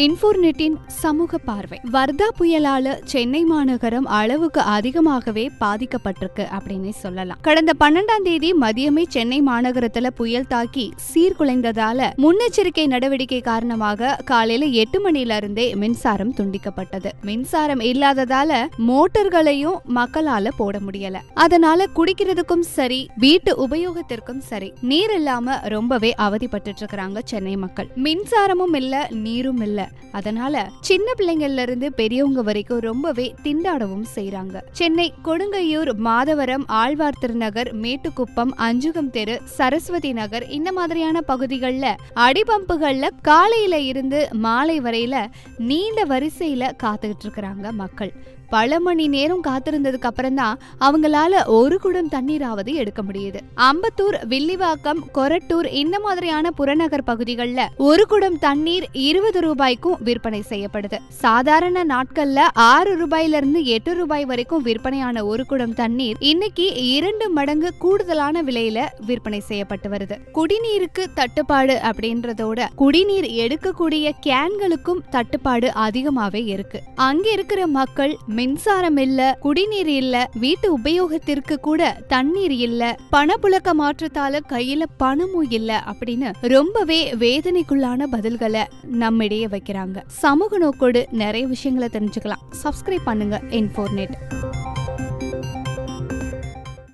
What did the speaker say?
இன்ஃபோர்நெட்டின் சமூக பார்வை. வர்தா புயலால சென்னை மாநகரம் அளவுக்கு அதிகமாகவே பாதிக்கப்பட்டிருக்கு அப்படின்னு சொல்லலாம். கடந்த 12ஆம் தேதி மதியமே சென்னை மாநகரத்துல புயல் தாக்கி சீர்குலைந்ததால முன்னெச்சரிக்கை நடவடிக்கை காரணமாக காலையில 8 மணில இருந்தே மின்சாரம் துண்டிக்கப்பட்டது. மின்சாரம் இல்லாததால மோட்டார்களையும் மக்களால போட முடியல. அதனால குடிக்கிறதுக்கும் சரி வீட்டு உபயோகத்திற்கும் சரி நீர் இல்லாம ரொம்பவே அவதிப்பட்டு இருக்காங்க சென்னை மக்கள். மின்சாரமும் இல்ல, நீரும் இல்ல. அதனால சின்ன பிள்ளைங்கள்ல இருந்து பெரியவங்க வரைக்கும் ரொம்பவே திண்டாடவும் செய்யறாங்க. சென்னை கொடுங்கையூர், மாதவரம், ஆழ்வார் திருநகர், மேட்டுக்குப்பம், அஞ்சுகம் தெரு, சரஸ்வதி நகர் இந்த மாதிரியான பகுதிகள்ல அடிபம்புகள்ல காலையில இருந்து மாலை வரையில நீண்ட வரிசையில காத்துக்கிட்டு இருக்கிறாங்க மக்கள். பல மணி நேரம் காத்திருந்ததுக்கு அப்புறம் தான் அவங்களால ஒரு குடம் தண்ணீராவது எடுக்க முடியுது. அம்பத்தூர், வில்லிவாக்கம், கொரட்டூர் இந்த மாதிரியான புறநகர் பகுதிகளில் ஒரு குடம் தண்ணீர் 20 ரூபாய்க்கும் விற்பனை செய்யப்படுது. சாதாரண நாட்கள்ல 6 ரூபாயில இருந்து 8 ரூபாய் வரைக்கும் விற்பனையான ஒரு குடம் தண்ணீர் இன்னைக்கு 2 மடங்கு கூடுதலான விலையில விற்பனை செய்யப்பட்டு வருது. குடிநீருக்கு தட்டுப்பாடு அப்படின்றதோட குடிநீர் எடுக்கக்கூடிய கேன்களுக்கும் தட்டுப்பாடு அதிகமாவே இருக்கு. அங்க இருக்கிற மக்கள் மின்சாரம் இல்ல, குடிநீர் இல்ல, வீட்டு உபயோகத்திற்கு கூட தண்ணீர் இல்ல, பணப்புழக்க மாற்றத்தால கையில பணமும் இல்ல அப்படின்னு ரொம்பவே வேதனைக்குள்ளான பதில்களை நம்மிடையே வைக்கிறாங்க. சமூக நோக்கோடு நிறைய விஷயங்களை தெரிஞ்சுக்கலாம். சப்ஸ்கிரைப் பண்ணுங்க இன்ஃபோர்நெட்.